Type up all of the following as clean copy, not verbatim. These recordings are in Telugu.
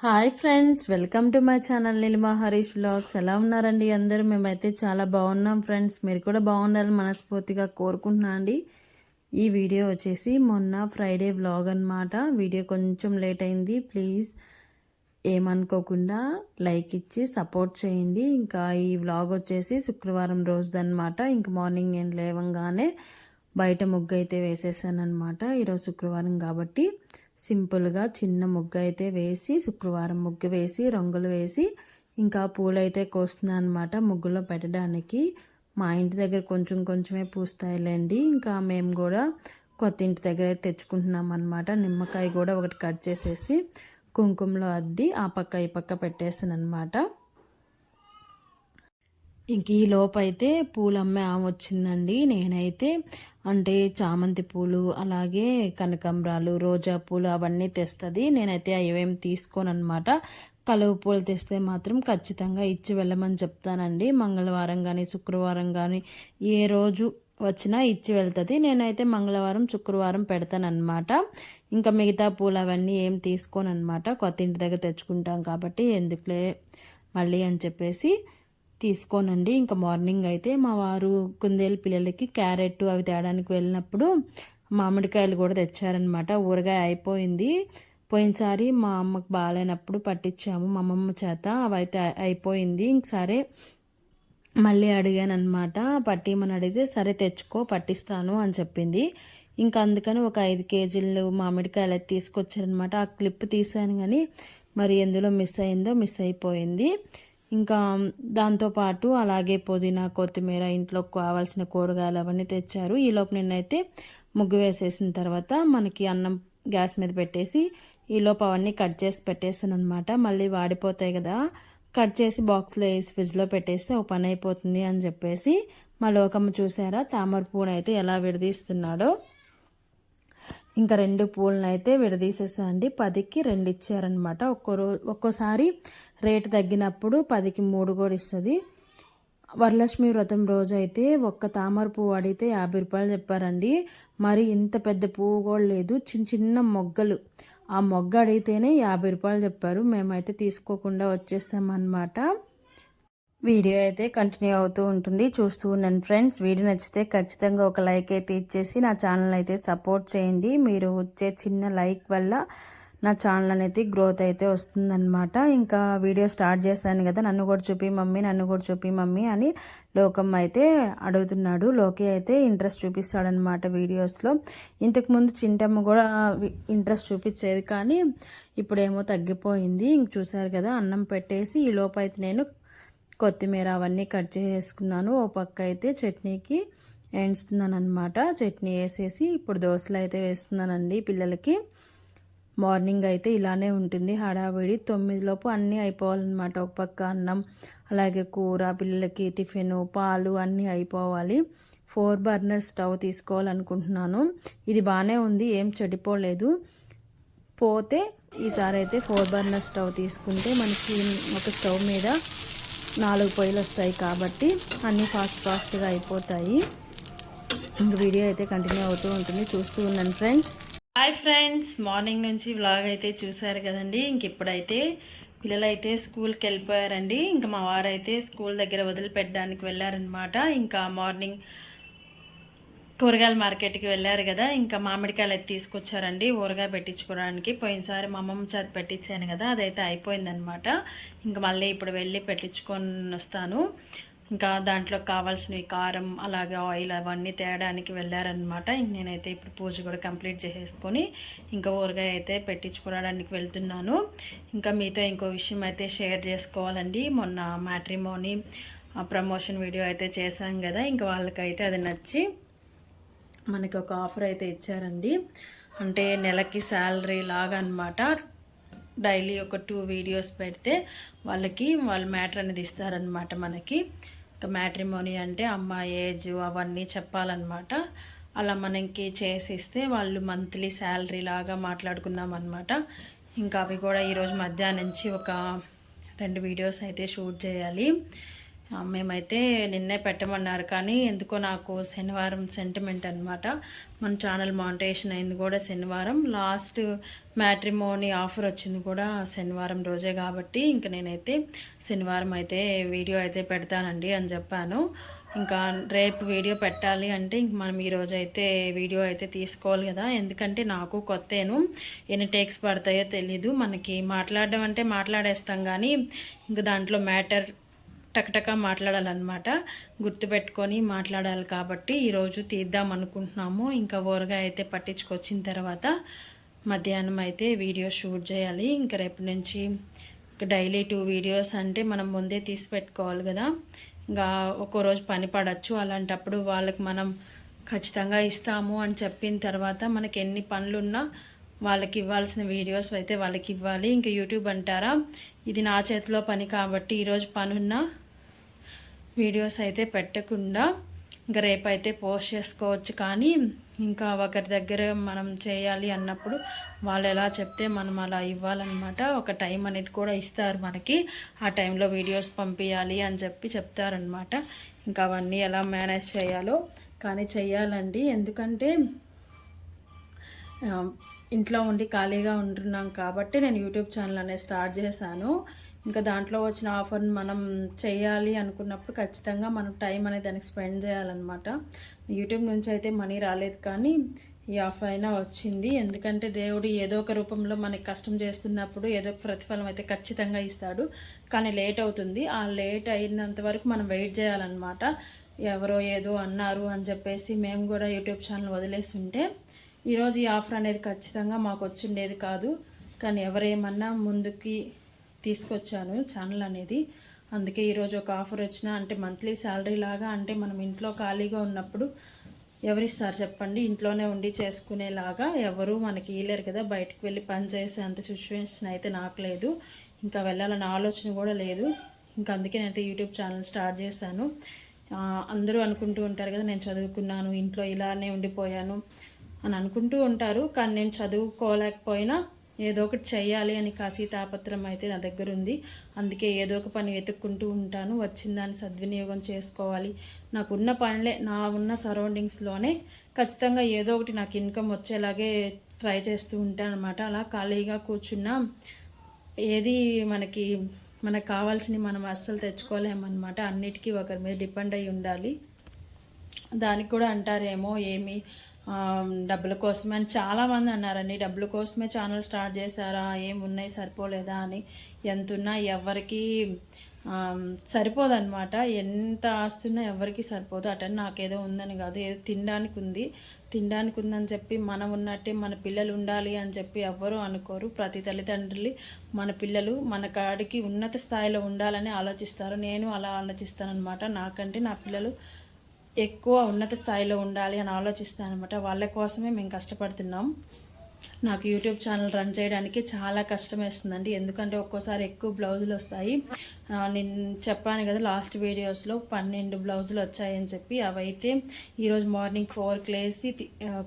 Hi friends, welcome to my channel Neelima Harish vlogs. ఎలా ఉన్నారండి అందరూ? మేమైతే చాలా బాగున్నాం ఫ్రెండ్స్. మీరు కూడా బాగుండాలని మనస్ఫూర్తిగా కోరుకుంటున్నా అండి. ఈ వీడియో వచ్చేసి మొన్న ఫ్రైడే వ్లాగ్ అనమాట. వీడియో కొంచెం లేట్ అయింది, ప్లీజ్ ఏమనుకోకుండా లైక్ ఇచ్చి సపోర్ట్ చేయండి. ఇంకా ఈ వ్లాగ్ వచ్చేసి శుక్రవారం రోజుదనమాట. ఇంక మార్నింగ్ నేను లేవంగానే బయట ముగ్గు అయితే వేసేసాను అనమాట. ఈరోజు శుక్రవారం కాబట్టి సింపుల్గా చిన్న ముగ్గు అయితే వేసి, శుక్రవారం ముగ్గు వేసి రంగులు వేసి ఇంకా పూలు అయితే కోస్తున్నాను అనమాట ముగ్గులో పెట్టడానికి. మా ఇంటి దగ్గర కొంచెం కొంచెమే పూస్తాయిలేండి. ఇంకా మేము కూడా కొత్త ఇంటి దగ్గర తెచ్చుకుంటున్నాం అనమాట. నిమ్మకాయ కూడా ఒకటి కట్ చేసేసి కుంకుమలో అద్ది ఆ పక్క ఈ పక్క పెట్టేసాను అనమాట. ఇంక ఈ లోపైతే పూలు అమ్మే ఆమె వచ్చిందండి. నేనైతే అంటే చామంతి పూలు, అలాగే కనకాంబరాలు, రోజా పూలు అవన్నీ తెస్తుంది. నేనైతే అవేం తీసుకోను అనమాట. కలువ పూలు తెస్తే మాత్రం ఖచ్చితంగా ఇచ్చి వెళ్ళమని చెప్తానండి. మంగళవారం కానీ శుక్రవారం కానీ ఏ రోజు వచ్చినా ఇచ్చి వెళ్తుంది. నేనైతే మంగళవారం శుక్రవారం పెడతానమాట. ఇంకా మిగతా పూలు అవన్నీ ఏం తీసుకోను అనమాట. కొత్త ఇంటి దగ్గర తెచ్చుకుంటాం కాబట్టి ఎందుకులే మళ్ళీ అని చెప్పేసి తీసుకోనండి. ఇంకా మార్నింగ్ అయితే మా వారు కుందేలు పిల్లలకి క్యారెట్ అవి తేడానికి వెళ్ళినప్పుడు మామిడికాయలు కూడా తెచ్చారనమాట. ఊరగాయ అయిపోయింది. పోయినసారి మా అమ్మకు బాగాలేనప్పుడు పట్టించాము మా అమ్మమ్మ చేత, అవైతే అయిపోయింది. ఇంక సరే మళ్ళీ అడిగాను అనమాట. పట్టిమని అడిగితే సరే తెచ్చుకో పట్టిస్తాను అని చెప్పింది. ఇంకా అందుకని ఒక 5 కేజీలు మామిడికాయలు అయితే తీసుకొచ్చారనమాట. ఆ క్లిప్ తీసాను కానీ మరి ఎందులో మిస్ అయిపోయింది. ఇంకా దాంతోపాటు అలాగే పుదీనా, కొత్తిమీర, ఇంట్లో కావాల్సిన కూరగాయలు అవన్నీ తెచ్చారు. ఈలోపు నేనైతే ముగ్గు వేసేసిన తర్వాత మనకి అన్నం గ్యాస్ మీద పెట్టేసి ఈలోపు అవన్నీ కట్ చేసి పెట్టేసాను అనమాట. మళ్ళీ వాడిపోతాయి కదా, కట్ చేసి బాక్స్లో వేసి ఫ్రిడ్జ్లో పెట్టేస్తే ఒక పని అయిపోతుంది అని చెప్పేసి మా లోకమ్మ చూసారా తామర పువ్వును అయితే ఎలా విడదీస్తున్నాడో. ఇంకా 2 పూలను అయితే విడదీసేసానండి. 10కి 2 ఇచ్చారనమాట. ఒక్కోసారి రేటు తగ్గినప్పుడు 10కి 3 కూడా ఇస్తుంది. వరలక్ష్మి వ్రతం రోజు అయితే ఒక్క తామర పువ్వు అడిగితే 50 రూపాయలు చెప్పారండి. మరి ఇంత పెద్ద పువ్వు కూడా లేదు, చిన్న చిన్న మొగ్గలు. ఆ మొగ్గ అడిగితేనే 50 రూపాయలు చెప్పారు. మేమైతే తీసుకోకుండా వచ్చేసామన్నమాట. వీడియో అయితే కంటిన్యూ అవుతూ ఉంటుంది, చూస్తూ ఉన్నాను ఫ్రెండ్స్. వీడియో నచ్చితే ఖచ్చితంగా ఒక లైక్ అయితే ఇచ్చేసి నా ఛానల్ అయితే సపోర్ట్ చేయండి. మీరు వచ్చే చిన్న లైక్ వల్ల నా ఛానల్ అనేది గ్రోత్ అయితే వస్తుందన్నమాట. ఇంకా వీడియో స్టార్ట్ చేశాను కదా, నన్ను కూడా చూపి మమ్మీ అని లోకమ్మ అయితే అడుగుతున్నాడు. లోకి అయితే ఇంట్రెస్ట్ చూపిస్తాడనమాట వీడియోస్లో. ఇంతకుముందు చింటమ్మ కూడా ఇంట్రెస్ట్ చూపించేది, కానీ ఇప్పుడేమో తగ్గిపోయింది. ఇంక చూసారు కదా, అన్నం పెట్టేసి ఈ లోపు అయితే నేను కొత్తిమీర అవన్నీ కట్ చేసుకున్నాను. ఓ పక్క అయితే చట్నీకి వేస్తున్నాను అనమాట. చట్నీ వేసేసి ఇప్పుడు దోశలు అయితే వేస్తున్నానండి పిల్లలకి. మార్నింగ్ అయితే ఇలానే ఉంటుంది హడావిడి. 9 లోపు అన్నీ అయిపోవాలన్నమాట. ఒక పక్క అన్నం, అలాగే కూర, పిల్లలకి టిఫిన్, పాలు అన్నీ అయిపోవాలి. 4 బర్నర్ స్టవ్ తీసుకోవాలనుకుంటున్నాను. ఇది బాగానే ఉంది, ఏం చెడిపోలేదు. పోతే ఈసారి అయితే 4 బర్నర్ స్టవ్ తీసుకుంటే మనకి ఒక స్టవ్ మీద 4 పొయ్యిలు వస్తాయి కాబట్టి అన్నీ ఫాస్ట్గా అయిపోతాయి. ఇంక వీడియో అయితే కంటిన్యూ అవుతూ ఉంటుంది, చూస్తూ ఉన్నాను ఫ్రెండ్స్. హాయ్ ఫ్రెండ్స్, మార్నింగ్ నుంచి వ్లాగ్ అయితే చూసారు కదండి. ఇంక ఇప్పుడైతే పిల్లలైతే స్కూల్కి వెళ్ళిపోయారండి. ఇంకా మా వారైతే స్కూల్ దగ్గర వదిలిపెట్టడానికి వెళ్ళారనమాట. ఇంకా మార్నింగ్ కూరగాయల మార్కెట్కి వెళ్ళారు కదా, ఇంకా మామిడికాయలు అయితే తీసుకొచ్చారండి ఊరగాయ పెట్టించుకోవడానికి. పోయినసారి మా అమ్మమ్మ చేత పెట్టించాను కదా, అదైతే అయిపోయిందనమాట. ఇంకా మళ్ళీ ఇప్పుడు వెళ్ళి పెట్టించుకొని వస్తాను. ఇంకా దాంట్లో కావాల్సినవి కారం, అలాగే ఆయిల్ అవన్నీ తేయడానికి వెళ్ళారనమాట. ఇంక నేనైతే ఇప్పుడు పూజ కూడా కంప్లీట్ చేసేసుకొని ఇంకా ఊరగాయ అయితే పెట్టించుకోవడానికి వెళ్తున్నాను. ఇంకా మీతో ఇంకో విషయం అయితే షేర్ చేసుకోవాలండి. మొన్న మ్యాట్రిమోనీ ప్రమోషన్ వీడియో అయితే చేశాం కదా, ఇంకా వాళ్ళకైతే అది నచ్చి మనకి ఒక ఆఫర్ అయితే ఇచ్చారండి. అంటే నెలకి శాలరీ లాగా అనమాట. డైలీ ఒక 2 వీడియోస్ పెడితే వాళ్ళ మ్యాటర్ అనేది ఇస్తారనమాట మనకి. ఇంకా మ్యాట్రిమోనీ అంటే అమ్మాయి ఏజ్ అవన్నీ చెప్పాలన్నమాట. అలా మనకి చేసి ఇస్తే వాళ్ళు మంత్లీ శాలరీ లాగా మాట్లాడుకున్నాం అనమాట. ఇంకా అవి కూడా ఈరోజు మధ్యాహ్నం నుంచి ఒక 2 వీడియోస్ అయితే షూట్ చేయాలి. మేమైతే నిన్నే పెట్టమన్నారు, కానీ ఎందుకో నాకు శనివారం సెంటిమెంట్ అనమాట. మన ఛానల్ మానిటైజేషన్ అయింది కూడా శనివారం. లాస్ట్ మ్యాట్రిమోనీ ఆఫర్ వచ్చింది కూడా శనివారం రోజే, కాబట్టి ఇంకా నేనైతే శనివారం అయితే వీడియో అయితే పెడతానండి అని చెప్పాను. ఇంకా రేపు వీడియో పెట్టాలి అంటే ఇంక మనం ఈరోజు అయితే వీడియో అయితే తీసుకోవాలి కదా, ఎందుకంటే నాకు కొత్తేను, ఎన్ని టేక్స్ పడతాయో తెలీదు. మనకి మాట్లాడడం అంటే మాట్లాడేస్తాం, కానీ ఇంకా దాంట్లో మ్యాటర్ టకటక మాట్లాడాలన్నమాట, గుర్తుపెట్టుకొని మాట్లాడాలి. కాబట్టి ఈరోజు తీద్దాం అనుకుంటున్నాము. ఇంకా ఊరగా అయితే పట్టించుకొచ్చిన తర్వాత మధ్యాహ్నం అయితే వీడియో షూట్ చేయాలి. ఇంకా రేపు నుంచి డైలీ 2 వీడియోస్ అంటే మనం ముందే తీసి పెట్టుకోవాలి కదా, ఇంకా ఒక్కో రోజు పని పడవచ్చు. అలాంటప్పుడు వాళ్ళకి మనం ఖచ్చితంగా ఇస్తాము అని చెప్పిన తర్వాత మనకి ఎన్ని పనులున్నా వాళ్ళకి ఇవ్వాల్సిన వీడియోస్ అయితే వాళ్ళకి ఇవ్వాలి. ఇంకా యూట్యూబ్ అంటారా, ఇది నా చేతిలో పని కాబట్టి ఈరోజు పనున్నా వీడియోస్ అయితే పెట్టకుండా ఇంకా రేపైతే పోస్ట్ చేసుకోవచ్చు. కానీ ఇంకా ఒకరి దగ్గర మనం చేయాలి అన్నప్పుడు వాళ్ళు ఎలా చెప్తే మనం అలా ఇవ్వాలన్నమాట. ఒక టైం అనేది కూడా ఇస్తారు మనకి, ఆ టైంలో వీడియోస్ పంపించాలి అని చెప్పి చెప్తారనమాట. ఇంకా అవన్నీ ఎలా మేనేజ్ చేయాలో కానీ చెయ్యాలండి, ఎందుకంటే ఇంట్లో ఉండి ఖాళీగా ఉంటున్నాం కాబట్టి నేను యూట్యూబ్ ఛానల్ అనేది స్టార్ట్ చేశాను. ఇంకా దాంట్లో వచ్చిన ఆఫర్ని మనం చేయాలి అనుకున్నప్పుడు ఖచ్చితంగా మనం టైం అనేది దానికి స్పెండ్ చేయాలన్నమాట. యూట్యూబ్ నుంచి అయితే మనీ రాలేదు, కానీ ఈ ఆఫర్ అయినా వచ్చింది. ఎందుకంటే దేవుడు ఏదో ఒక రూపంలో మనకి కష్టం చేస్తున్నప్పుడు ఏదో ఒక ప్రతిఫలం అయితే ఖచ్చితంగా ఇస్తాడు, కానీ లేట్ అవుతుంది. ఆ లేట్ అయినంత వరకు మనం వెయిట్ చేయాలన్నమాట. ఎవరో ఏదో అన్నారు అని చెప్పేసి మేము కూడా యూట్యూబ్ ఛానల్ వదిలేస్తుంటే ఈరోజు ఈ ఆఫర్ అనేది ఖచ్చితంగా మాకు వచ్చిండేది కాదు. కానీ ఎవరేమన్నా ముందుకి తీసుకొచ్చాను ఛానల్ అనేది. అందుకే ఈరోజు ఒక ఆఫర్ వచ్చినా అంటే మంత్లీ శాలరీ లాగా, అంటే మనం ఇంట్లో ఖాళీగా ఉన్నప్పుడు ఎవరిస్తారు చెప్పండి, ఇంట్లోనే ఉండి చేసుకునేలాగా ఎవరు మనకి ఇవ్వలేరు కదా, బయటకు వెళ్ళి పని చేసే అంత సిచ్యువేషన్ అయితే నాకు లేదు, ఇంకా వెళ్ళాలన్న ఆలోచన కూడా లేదు. ఇంకా అందుకే నేనైతే యూట్యూబ్ ఛానల్ స్టార్ట్ చేశాను. అందరూ అనుకుంటూ ఉంటారు కదా, నేను చదువుకున్నాను, ఇంట్లో ఇలానే ఉండిపోయాను అని అనుకుంటూ ఉంటారు. కానీ నేను చదువుకోలేకపోయినా ఏదో ఒకటి చెయ్యాలి అని కాసి తాపత్రం అయితే నా దగ్గర ఉంది. అందుకే ఏదో ఒక పని వెతుక్కుంటూ ఉంటాను. వచ్చిన దాన్ని సద్వినియోగం చేసుకోవాలి. నాకున్న పనులే, నా ఉన్న సరౌండింగ్స్లోనే ఖచ్చితంగా ఏదో ఒకటి నాకు ఇన్కమ్ వచ్చేలాగే ట్రై చేస్తూ ఉంటాను అనమాట. అలా ఖాళీగా కూర్చున్నా ఏది మనకు కావాల్సినవి మనం అస్సలు తెచ్చుకోలేమన్నమాట. అన్నిటికీ ఒకరి మీద డిపెండ్ అయి ఉండాలి. దానికి కూడా అంటారేమో ఏమి డబ్బుల కోసమే అని చాలామంది అన్నారండి. డబ్బుల కోసమే ఛానల్ స్టార్ట్ చేశారా, ఏమున్నాయి సరిపోలేదా అని. ఎంతున్నా ఎవరికి సరిపోదన్నమాట. ఎంత ఆస్తున్నా ఎవరికి సరిపోదు. అటని నాకేదో ఉందని కాదు, ఏదో తినడానికి ఉందని చెప్పి మనం ఉన్నట్టే మన పిల్లలు ఉండాలి అని చెప్పి ఎవ్వరూ అనుకోరు. ప్రతి తల్లిదండ్రులు మన పిల్లలు మన కాడికి ఉన్నత స్థాయిలో ఉండాలని ఆలోచిస్తారు. నేను అలా ఆలోచిస్తానన్నమాట. నాకంటే నా పిల్లలు ఎక్కువ ఉన్నత స్థాయిలో ఉండాలి అని ఆలోచిస్తాను అనమాట. వాళ్ళ కోసమే మేము కష్టపడుతున్నాం. నాకు యూట్యూబ్ ఛానల్ రన్ చేయడానికి చాలా కష్టం వేస్తుందండి, ఎందుకంటే ఒక్కోసారి ఎక్కువ బ్లౌజులు వస్తాయి. నేను చెప్పాను కదా లాస్ట్ వీడియోస్లో 12 బ్లౌజులు వచ్చాయని చెప్పి, అవైతే ఈరోజు మార్నింగ్ 4కి లేసి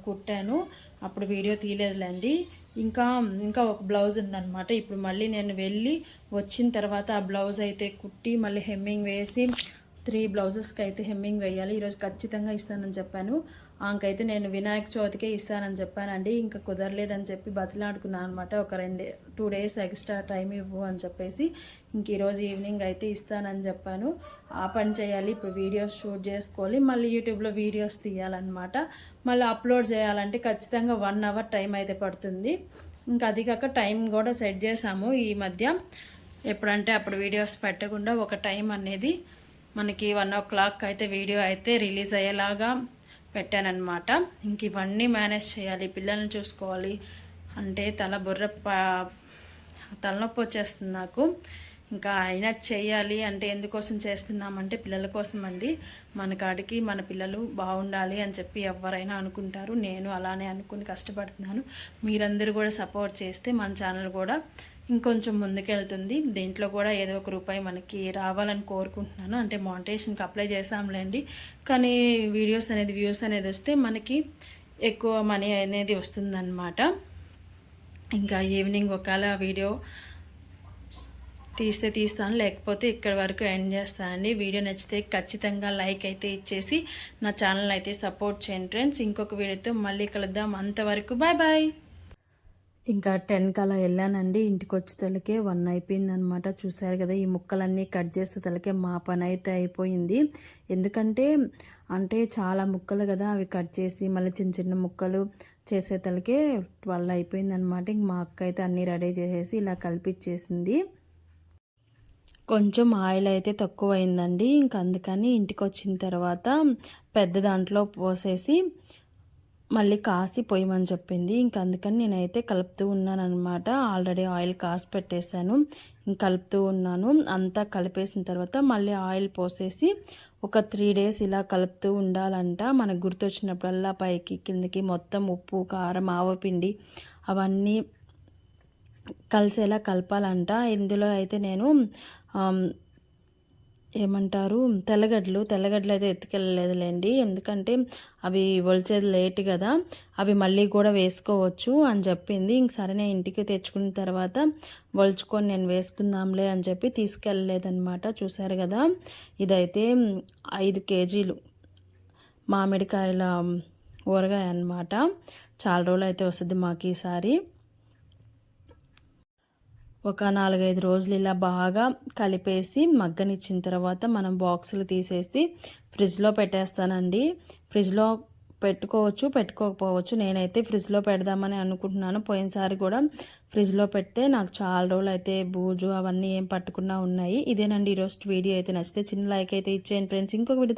కుట్టాను. అప్పుడు వీడియో తీయలేదులేండి. ఇంకా ఒక బ్లౌజ్ ఉందన్నమాట. ఇప్పుడు మళ్ళీ నేను వెళ్ళి వచ్చిన తర్వాత ఆ బ్లౌజ్ అయితే కుట్టి మళ్ళీ హెమ్మింగ్ వేసి 3 బ్లౌజెస్కి అయితే హెమ్మింగ్ వేయాలి. ఈరోజు ఖచ్చితంగా ఇస్తానని చెప్పాను. ఆంకైతే నేను వినాయక చవితికే ఇస్తానని చెప్పానండి. ఇంకా కుదరలేదని చెప్పి బతిలాడుకున్నాను అనమాట. ఒక 2 డేస్ ఎక్స్ట్రా టైం ఇవ్వు అని చెప్పేసి ఇంక ఈరోజు ఈవినింగ్ అయితే ఇస్తానని చెప్పాను. ఆ పని చేయాలి. ఇప్పుడు వీడియోస్ షూట్ చేసుకోవాలి, మళ్ళీ యూట్యూబ్లో వీడియోస్ తీయాలన్నమాట. మళ్ళీ అప్లోడ్ చేయాలంటే ఖచ్చితంగా 1 అవర్ టైం అయితే పడుతుంది. ఇంకా అది కాక టైం కూడా సెట్ చేసాము ఈ మధ్య. ఎప్పుడంటే అప్పుడు వీడియోస్ పెట్టకుండా ఒక టైం అనేది మనకి 1 o'clock అయితే వీడియో అయితే రిలీజ్ అయ్యేలాగా పెట్టానన్నమాట. ఇంక ఇవన్నీ మేనేజ్ చేయాలి, పిల్లల్ని చూసుకోవాలి అంటే తలనొప్పి వచ్చేస్తుంది నాకు. ఇంకా అయినా చేయాలి అంటే ఎందుకోసం చేస్తున్నామంటే పిల్లల కోసం అండి. మన కాడికి మన పిల్లలు బాగుండాలి అని చెప్పి ఎవరైనా అనుకుంటారు. నేను అలానే అనుకుని కష్టపడుతున్నాను. మీరందరూ కూడా సపోర్ట్ చేస్తే మన ఛానల్ కూడా ఇంకొంచెం ముందుకెళ్తుంది. దీంట్లో కూడా ఏదో ఒక రూపాయి మనకి రావాలని కోరుకుంటున్నాను. అంటే మానిటైజేషన్కి అప్లై చేసాంలేండి, కానీ వీడియోస్ అనేది వ్యూస్ అనేది వస్తే మనకి ఎక్కువ మనీ అనేది వస్తుందన్నమాట. ఇంకా ఈవినింగ్ ఒకవేళ వీడియో తీస్తే తీస్తాను, లేకపోతే ఇక్కడ వరకు ఎండ్ చేస్తానండి. వీడియో నచ్చితే ఖచ్చితంగా లైక్ అయితే ఇచ్చేసి నా ఛానల్ అయితే సపోర్ట్ చేయండి ఫ్రెండ్స్. ఇంకొక వీడియోతో మళ్ళీ కలుద్దాం. అంతవరకు బాయ్ బాయ్. ఇంకా 10కి అలా వెళ్ళానండి. ఇంటికి వచ్చే తలకే 1 అయిపోయిందనమాట. చూసారు కదా, ఈ ముక్కలన్నీ కట్ చేసే తలకే మా పని అయితే అయిపోయింది. ఎందుకంటే చాలా ముక్కలు కదా, అవి కట్ చేసి మళ్ళీ చిన్న చిన్న ముక్కలు చేసే తలకే 12 అయిపోయిందనమాట. ఇంక మా అక్క అయితే అన్నీ రెడీ చేసేసి ఇలా కలిపిచ్చేసింది. కొంచెం ఆయిల్ అయితే తక్కువ అయిందండి. ఇంక అందుకని ఇంటికి వచ్చిన తర్వాత పెద్ద దాంట్లో పోసేసి మళ్ళీ కాసి పొయ్యమని చెప్పింది. ఇంక అందుకని నేనైతే కలుపుతూ ఉన్నాను అనమాట. ఆల్రెడీ ఆయిల్ కాసి పెట్టేశాను. ఇంక కలుపుతూ ఉన్నాను. అంతా కలిపేసిన తర్వాత మళ్ళీ ఆయిల్ పోసేసి ఒక 3 days ఇలా కలుపుతూ ఉండాలంట. మనకు గుర్తొచ్చినప్పుడల్లా పైకి కిందకి మొత్తం ఉప్పు, కారం, ఆవపిండి అవన్నీ కలిసేలా కలపాలంట. ఇందులో అయితే నేను ఏమంటారు తెల్లగడ్డలు అయితే ఎత్తుకెళ్ళలేదులేండి. ఎందుకంటే అవి ఒలిచేది లేట్ కదా, అవి మళ్ళీ కూడా వేసుకోవచ్చు అని చెప్పింది. ఇంక సరే నేను ఇంటికి తెచ్చుకున్న తర్వాత ఒలుచుకొని నేను వేసుకుందాంలే అని చెప్పి తీసుకెళ్ళలేదన్నమాట. చూసారు కదా, ఇదైతే 5 kgs మామిడికాయల ఊరగాయ అన్నమాట. చాలా రోజులు అయితే వస్తుంది మాకు ఈసారి. ఒక 4-5 రోజులు ఇలా బాగా కలిపేసి మగ్గనిచ్చిన తర్వాత మనం బాక్సులు తీసేసి ఫ్రిడ్జ్లో పెట్టేస్తానండి. ఫ్రిడ్జ్లో పెట్టుకోవచ్చు, పెట్టుకోకపోవచ్చు. నేనైతే ఫ్రిడ్జ్లో పెడదామని అనుకుంటున్నాను. పోయినసారి కూడా ఫ్రిడ్జ్లో పెడితే నాకు చాలా రోజులు అయితే బూజు అవన్నీ ఏం పట్టకుండా ఉన్నాయి. ఇదేనండి ఈరోజు వీడియో. అయితే నచ్చితే చిన్న లైక్ అయితే ఇచ్చేయండి ఫ్రెండ్స్. ఇంకొక వీడియో